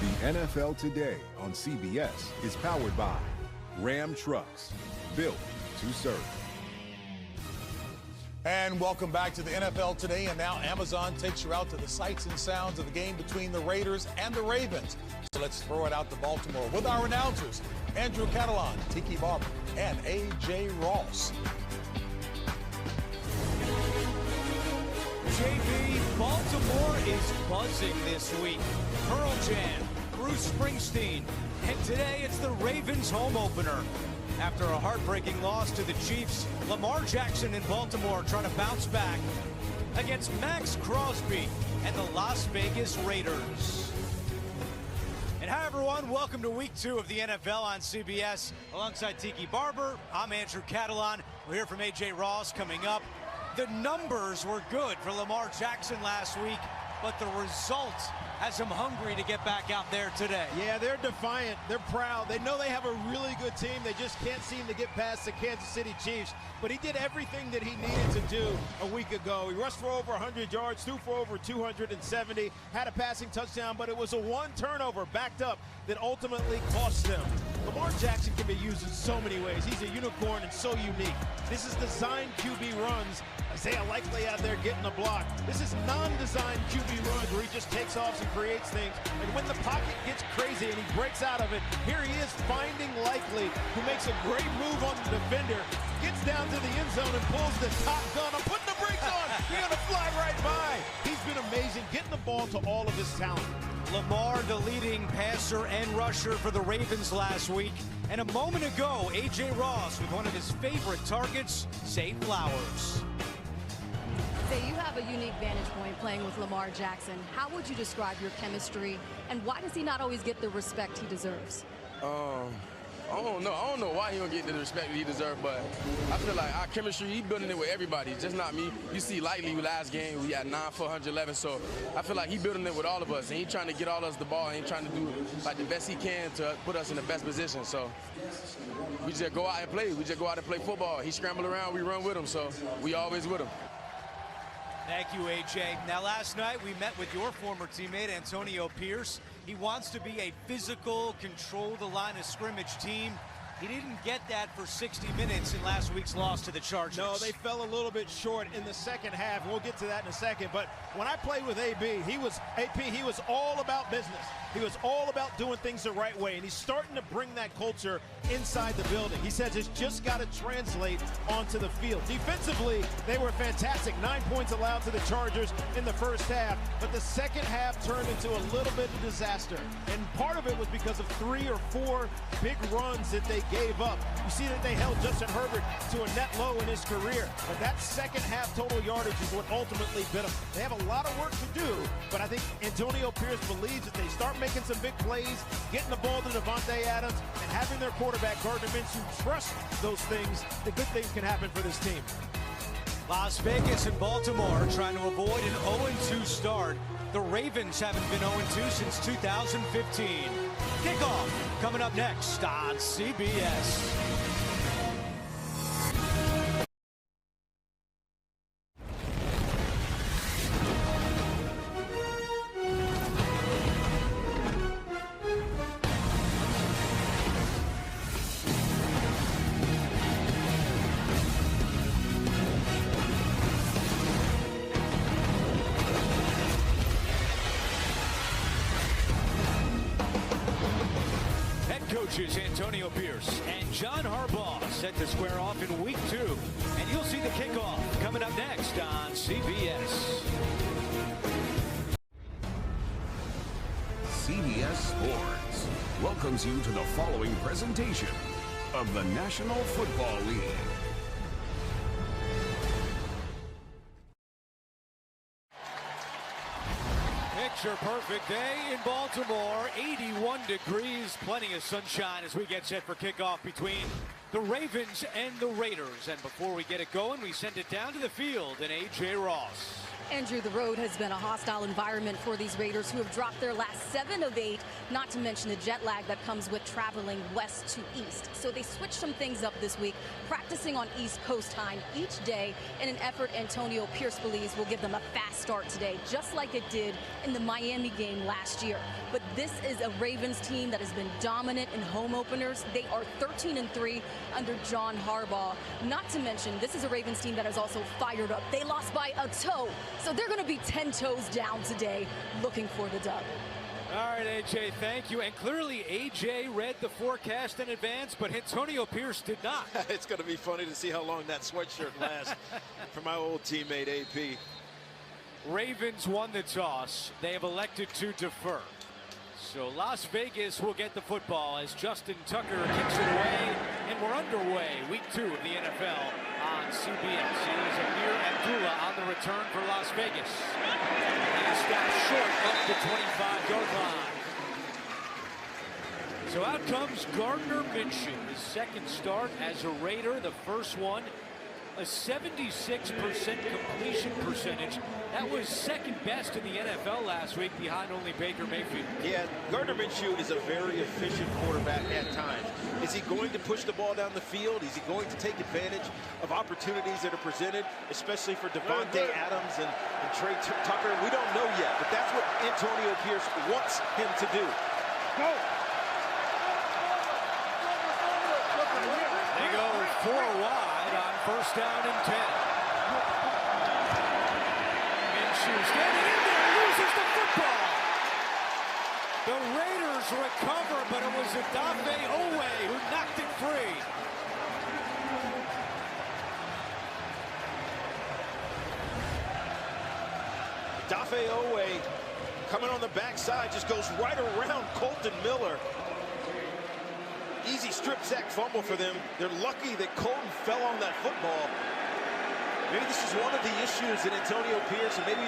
The NFL Today on CBS is powered by Ram Trucks, built to serve. And welcome back to the NFL Today. And now Amazon takes you out to the sights and sounds of the game between the Raiders and the Ravens. So let's throw it out to Baltimore with our announcers, Andrew Catalan, Tiki Barber, and A.J. Ross. JB, Baltimore is buzzing this week. Pearl Jam, Bruce Springsteen, and today it's the Ravens home opener. After a heartbreaking loss to the Chiefs, Lamar Jackson in Baltimore trying to bounce back against Max Crosby and the Las Vegas Raiders. And hi everyone, welcome to week 2 of the NFL on CBS. Alongside Tiki Barber, I'm Andrew Catalan. We'll hear from A.J. Ross coming up. The numbers were good for Lamar Jackson last week, but the result has him hungry to get back out there today. Yeah, they're defiant. They're proud. They know they have a really good team. They just can't seem to get past the Kansas City Chiefs. But he did everything that he needed to do a week ago. He rushed for over 100 yards, threw for over 270, had a passing touchdown, but it was a one turnover backed up that ultimately cost them. Lamar Jackson can be used in so many ways. He's a unicorn and so unique. This is designed QB runs. Isaiah Likely out there getting the block. This is non-designed QB runs where he just takes off and creates things. And when the pocket gets crazy and he breaks out of it, here he is finding Likely, who makes a great move on the defender, gets down to the end zone and pulls the top gun. I'm putting the brakes on. You're going to fly right by. He's been amazing getting the ball to all of his talent. Lamar, the leading passer and rusher for the Ravens last week. And a moment ago, A.J. Ross with one of his favorite targets, Zay Flowers. Zay, you have a unique vantage point playing with Lamar Jackson. How would you describe your chemistry, and why does he not always get the respect he deserves? I don't know why he don't get the respect that he deserves, but I feel like our chemistry, he building it with everybody, just not me. You see Likely last game, we had 9 for 111, so I feel like he building it with all of us, and he trying to get all of us the ball, and he trying to do like the best he can to put us in the best position. So we just go out and play. We just go out and play football. He scramble around, we run with him, so we always with him. Thank you, A.J. Now, last night we met with your former teammate, Antonio Pierce. He wants to be a physical, control the line of scrimmage team. He didn't get that for 60 minutes in last week's loss to the Chargers. No, they fell a little bit short in the second half. We'll get to that in a second. But when I played with he was all about business. He was all about doing things the right way, and he's starting to bring that culture inside the building. He says it's just got to translate onto the field. Defensively, they were fantastic. 9 points allowed to the Chargers in the first half, but the second half turned into a little bit of disaster. And part of it was because of 3 or 4 big runs that they gave up. You see that they held Justin Herbert to a net low in his career, but that second half total yardage is what ultimately bit them. They have a lot of work to do, but I think Antonio Pierce believes that they start making some big plays, getting the ball to Devontae Adams, and having their quarterback Gardner Minshew trust those things, the good things can happen for this team. Las Vegas and Baltimore trying to avoid an 0-2 start. The Ravens haven't been 0-2 since 2015. Kickoff coming up next on CBS. Coaches Antonio Pierce and John Harbaugh set to square off in week 2. And you'll see the kickoff coming up next on CBS. CBS Sports welcomes you to the following presentation of the National Football League. Picture perfect day in Baltimore. 81 degrees, plenty of sunshine as we get set for kickoff between the Ravens and the Raiders. And before we get it going, we send it down to the field and A.J. Ross. Andrew, the road has been a hostile environment for these Raiders, who have dropped their last 7 of 8, not to mention the jet lag that comes with traveling west to east. So they switched some things up this week, practicing on East Coast time each day in an effort Antonio Pierce believes will give them a fast start today, just like it did in the Miami game last year. But this is a Ravens team that has been dominant in home openers. They are 13-3 under John Harbaugh. Not to mention, this is a Ravens team that is also fired up. They lost by a toe. So they're going to be 10 toes down today, looking for the dub. All right, AJ, thank you. And clearly, AJ read the forecast in advance, but Antonio Pierce did not. It's going to be funny to see how long that sweatshirt lasts for my old teammate, AP. Ravens won the toss. They have elected to defer. So Las Vegas will get the football as Justin Tucker kicks it away, and we're underway. Week 2 of the NFL on CBS. Here's Amir Abdullah on the return for Las Vegas. He stopped short up the 25-yard line. So out comes Gardner Minshew, his second start as a Raider, the first one. A 76% completion percentage. That was second best in the NFL last week, behind only Baker Mayfield. Yeah, Gardner Minshew is a very efficient quarterback at times. Is he going to push the ball down the field? Is he going to take advantage of opportunities that are presented, especially for Devontae Adams and Trey Tucker? We don't know yet, but that's what Antonio Pierce wants him to do. Go! They go 4 wide. First down and 10. Minshew standing in there, loses the football. The Raiders recover, but it was Odafe Owe who knocked it free. Odafe Owe coming on the backside, just goes right around Colton Miller. Easy strip sack fumble for them. They're lucky that Colton fell on that football. Maybe this is one of the issues that Antonio Pierce and maybe